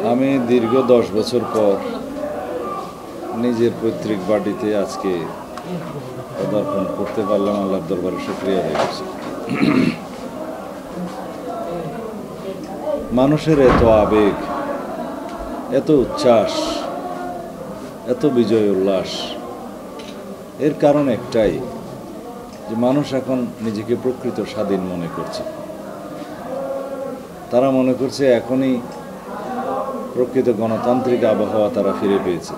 আমি দীর্ঘ 10 বছর পর নিজের পৈতৃক বাড়িতে আজকে পদার্পণ করতে পারলাম। আল্লাহর দরবারে শুকরিয়া আদায় করছি। মানুষের এত আবেগ, এত উচ্ছ্বাস, এত বিজয় উল্লাস, এর কারণ একটাই যে মানুষ এখন নিজেকে প্রকৃত স্বাধীন মনে করছে। তারা মনে করছে এখনই প্রকৃত গণতান্ত্রিক আবহাওয়া তারা ফিরে পেয়েছে।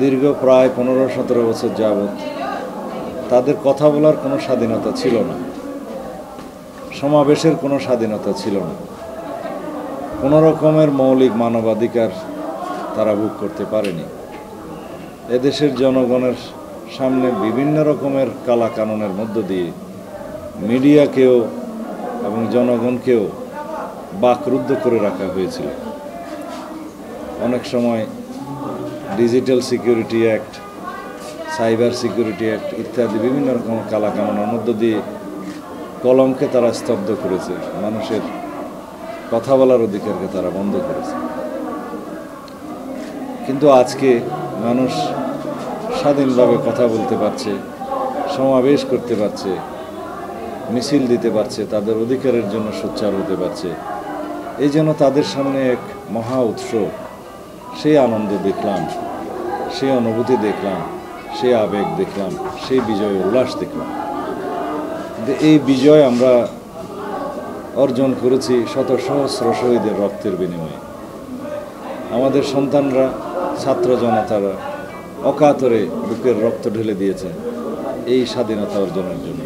দীর্ঘ প্রায় 15-17 বছর যাবৎ তাদের কথা বলার কোনো স্বাধীনতা ছিল না, সমাবেশের কোনো স্বাধীনতা ছিল না, কোনো রকমের মৌলিক মানবাধিকার তারা ভোগ করতে পারেনি। এদেশের জনগণের সামনে বিভিন্ন রকমের কালা কানুনের মধ্য দিয়ে মিডিয়াকেও এবং জনগণকেও বাকরুদ্ধ করে রাখা হয়েছিল। অনেক সময় digital security act, cyber security act ইত্যাদি বিভিন্ন রকম কালা কানুনের মধ্য দিয়ে কলমকে তারা স্তব্ধ করেছে, মানুষের কথা বলার অধিকারকে তারা বন্ধ করেছে। কিন্তু আজকে মানুষ স্বাধীনভাবে কথা বলতে পারছে, সমাবেশ করতে পারছে, মিছিল দিতে পারছে, তাদের অধিকারের জন্য সোচ্চার হতে পারছে। এই জন্য তাদের সামনে এক মহা উৎসব, সেই আনন্দ দেখলাম, সেই অনুভূতি দেখলাম, সেই আবেগ দেখলাম, সেই বিজয় উল্লাস দেখলাম। এই বিজয় আমরা অর্জন করেছি শত সহস্র শহীদের রক্তের বিনিময়ে। আমাদের সন্তানরা, ছাত্র জনতারা অকাতরে বুকের রক্ত ঢেলে দিয়েছে এই স্বাধীনতা অর্জনের জন্য।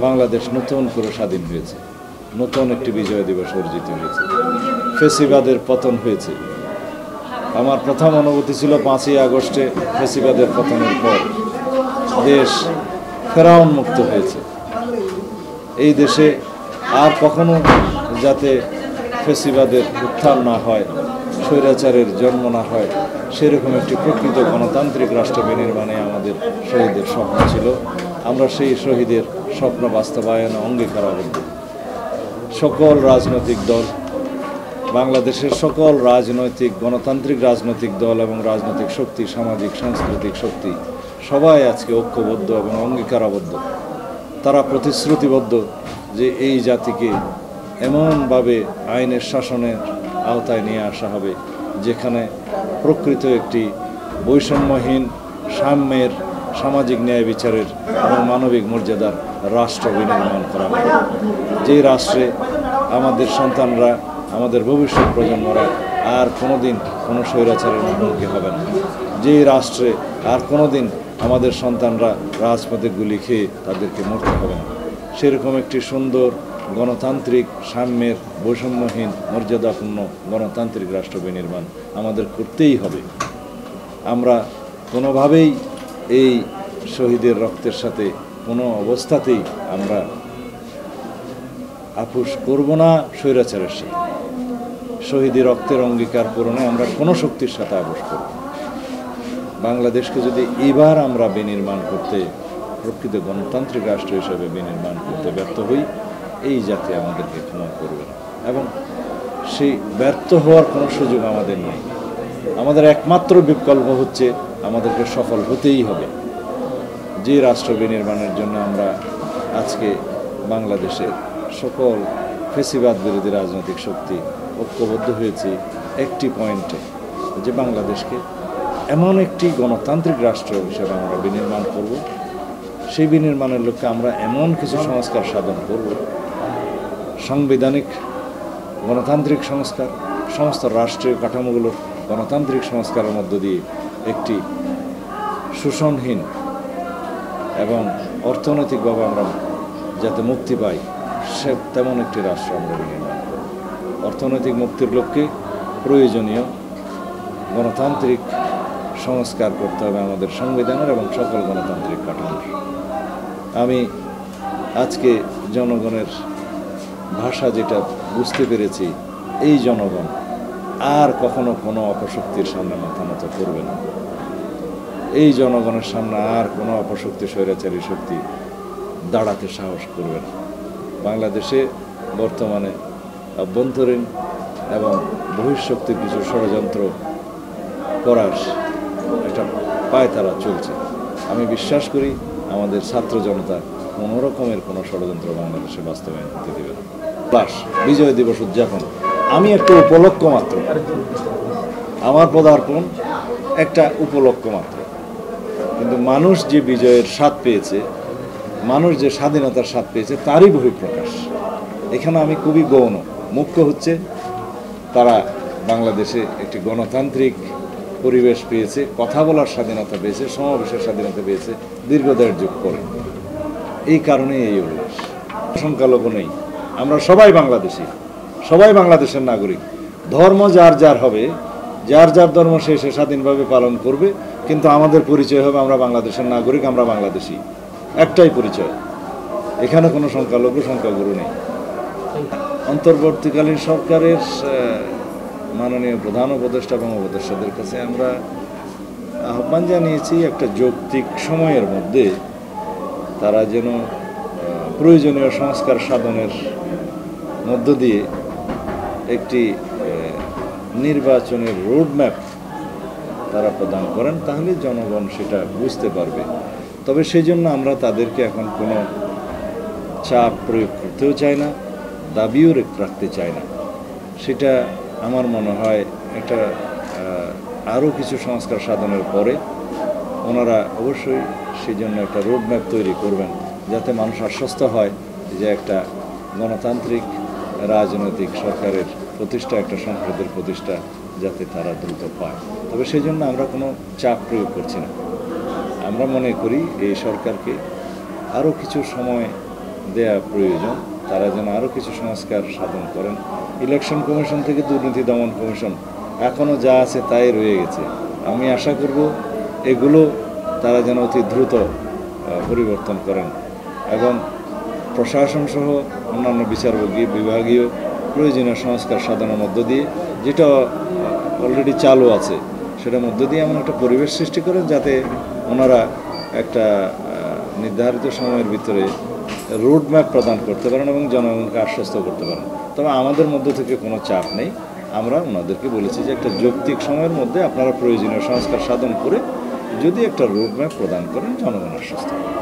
বাংলাদেশ নতুন করে স্বাধীন হয়েছে, নতুন একটি বিজয় দিবস অর্জিত হয়েছে, ফেসিবাদের পতন হয়েছে। আমার প্রথম অনুভূতি ছিল 5ই আগস্টে ফেসিবাদের পতনের পর দেশ ফেরাউন মুক্ত হয়েছে। এই দেশে আর কখনো যাতে ফেসিবাদের উত্থান না হয়, স্বৈরাচারের জন্ম না হয়, সেরকম একটি প্রকৃত গণতান্ত্রিক রাষ্ট্র বিনির্মাণে আমাদের শহীদের স্বপ্ন ছিল। আমরা সেই শহীদের স্বপ্ন বাস্তবায়নে অঙ্গীকারাবদ্ধ। সকল রাজনৈতিক দল, বাংলাদেশের সকল রাজনৈতিক গণতান্ত্রিক রাজনৈতিক দল এবং রাজনৈতিক শক্তি, সামাজিক সাংস্কৃতিক শক্তি সবাই আজকে ঐক্যবদ্ধ এবং অঙ্গীকারাবদ্ধ। তারা প্রতিশ্রুতিবদ্ধ যে এই জাতিকে এমনভাবে আইনের শাসনের আওতায় নিয়ে আসা হবে যেখানে প্রকৃত একটি বৈষম্যহীন, সাম্যের, সামাজিক ন্যায় বিচারের এবং মানবিক মর্যাদার রাষ্ট্র বিনির্মাণ করা হবে। যেই রাষ্ট্রে আমাদের সন্তানরা, আমাদের ভবিষ্যৎ প্রজন্মরা আর কোনোদিন কোনো স্বৈরাচারের মুখোমুখি হবে না। যেই রাষ্ট্রে আর কোনোদিন আমাদের সন্তানরা রাজপথে গুলি খেয়ে তাদেরকে মরতে হবে না। সেরকম একটি সুন্দর গণতান্ত্রিক, সাম্যের, বৈষম্যহীন, মর্যাদাপূর্ণ গণতান্ত্রিক রাষ্ট্র বিনির্মাণ আমাদের করতেই হবে। আমরা কোনোভাবেই এই শহীদের রক্তের সাথে কোনো অবস্থাতেই আমরা আপোষ করব না। স্বৈরাচারের সাথে শহীদের রক্তের অঙ্গীকার পূরণে আমরা কোনো শক্তির সাথে আপোষ করব। বাংলাদেশকে যদি এবার আমরা বিনির্মাণ করতে, প্রকৃত গণতান্ত্রিক রাষ্ট্র হিসেবে বিনির্মাণ করতে ব্যর্থ হই, এই জাতি আমাদেরকে ক্ষমা করবে না এবং সেই ব্যর্থ হওয়ার কোনো সুযোগ আমাদের নেই। আমাদের একমাত্র বিকল্প হচ্ছে আমাদেরকে সফল হতেই হবে। যে রাষ্ট্র বিনির্মাণের জন্য আমরা আজকে বাংলাদেশের সকল ফেসিবাদ বিরোধী রাজনৈতিক শক্তি ঐক্যবদ্ধ হয়েছি একটি পয়েন্টে, যে বাংলাদেশকে এমন একটি গণতান্ত্রিক রাষ্ট্র হিসেবে আমরা বিনির্মাণ করব। সেই বিনির্মাণের লক্ষ্যে আমরা এমন কিছু সংস্কার সাধন করব, সাংবিধানিক গণতান্ত্রিক সংস্কার, সমস্ত রাষ্ট্রীয় কাঠামোগুলোর গণতান্ত্রিক সংস্কারের মধ্য দিয়ে একটি শোষণহীন এবং অর্থনৈতিকভাবে আমরা যাতে মুক্তি পাই সে তেমন একটি রাষ্ট্র আমরা বিনির্মাণ করব। অর্থনৈতিক মুক্তির লক্ষ্যে প্রয়োজনীয় গণতান্ত্রিক সংস্কার করতে হবে আমাদের সংবিধানের এবং সকল গণতান্ত্রিক কাঠামোর। আমি আজকে জনগণের ভাষা যেটা বুঝতে পেরেছি, এই জনগণ আর কখনো কোনো অপশক্তির সামনে মাথা নত করবে না। এই জনগণের সামনে আর কোনো অপশক্তি, স্বৈরাচারী শক্তি দাঁড়াতে সাহস করবে না। বাংলাদেশে বর্তমানে অভ্যন্তরীণ এবং বহিঃশক্তির কিছু ষড়যন্ত্র করার একটা পায়তারা চলছে। আমি বিশ্বাস করি আমাদের ছাত্র জনতা কোনো রকমের কোনো ষড়যন্ত্র বাংলাদেশে বাস্তবায়ন হতে দেবে না। প্লাস বিজয় দিবস উদযাপন আমি একটা উপলক্ষ মাত্র, আমার পদার্পণ একটা উপলক্ষ মাত্র, কিন্তু মানুষ যে বিজয়ের স্বাদ পেয়েছে, মানুষ যে স্বাধীনতার স্বাদ পেয়েছে তারই বহিঃপ্রকাশ। এখানে আমি খুবই গৌণ। মুখ্য হচ্ছে তারা বাংলাদেশে একটি গণতান্ত্রিক পরিবেশ পেয়েছে, কথা বলার স্বাধীনতা পেয়েছে, সমাবেশের স্বাধীনতা পেয়েছে দীর্ঘ 1.5 যুগ পরে। এই কারণেই এই উল্লাস। সংখ্যালঘু নেই, আমরা সবাই বাংলাদেশি, সবাই বাংলাদেশের নাগরিক। ধর্ম যার যার হবে, যার যার ধর্ম সে স্বাধীনভাবে পালন করবে, কিন্তু আমাদের পরিচয় হবে আমরা বাংলাদেশের নাগরিক, আমরা বাংলাদেশি, একটাই পরিচয়। এখানে কোনো সংখ্যালঘু সংখ্যাগুরু নেই। অন্তর্বর্তীকালীন সরকারের মাননীয় প্রধান উপদেষ্টা এবং উপদেষ্টাদের কাছে আমরা আহ্বান জানিয়েছি একটা যৌক্তিক সময়ের মধ্যে তারা যেন প্রয়োজনীয় সংস্কার সাধনের মধ্য দিয়ে একটি নির্বাচনের রোডম্যাপ তারা প্রদান করেন, তাহলে জনগণ সেটা বুঝতে পারবে। তবে সেই জন্য আমরা তাদেরকে এখন কোনো চাপ প্রয়োগ করতেও চাই না, দাবিও রাখতে চাই না। সেটা আমার মনে হয় একটা আরও কিছু সংস্কার সাধনের পরে ওনারা অবশ্যই সেই জন্য একটা রোডম্যাপ তৈরি করবেন, যাতে মানুষ আশ্বস্ত হয় যে একটা গণতান্ত্রিক রাজনৈতিক সরকারের প্রতিষ্ঠা, একটা সংসদের প্রতিষ্ঠা যাতে তারা দ্রুত পায়। তবে সেই জন্য আমরা কোনো চাপ প্রয়োগ করছি না। আমরা মনে করি এই সরকারকে আরও কিছু সময় দেয়া প্রয়োজন, তারা যেন আরও কিছু সংস্কার সাধন করেন। ইলেকশন কমিশন থেকে দুর্নীতি দমন কমিশন এখনও যা আছে তাই রয়ে গেছে। আমি আশা করব এগুলো তারা যেন অতি দ্রুত পরিবর্তন করেন এবং প্রশাসন সহ অন্যান্য বিভাগীয় প্রয়োজনীয় সংস্কার সাধনের মধ্য দিয়ে, যেটা অলরেডি চালু আছে সেটার মধ্য দিয়ে এমন একটা পরিবেশ সৃষ্টি করেন যাতে ওনারা একটা নির্ধারিত সময়ের ভিতরে রোডম্যাপ প্রদান করতে পারেন এবং জনগণকে আশ্বস্ত করতে পারেন। তবে আমাদের মধ্য থেকে কোনো চাপ নেই। আমরা ওনাদেরকে বলেছি যে একটা যৌক্তিক সময়ের মধ্যে আপনারা প্রয়োজনীয় সংস্কার সাধন করে যদি একটা রোডম্যাপ প্রদান করেন, জনগণ আশ্বস্ত হবে।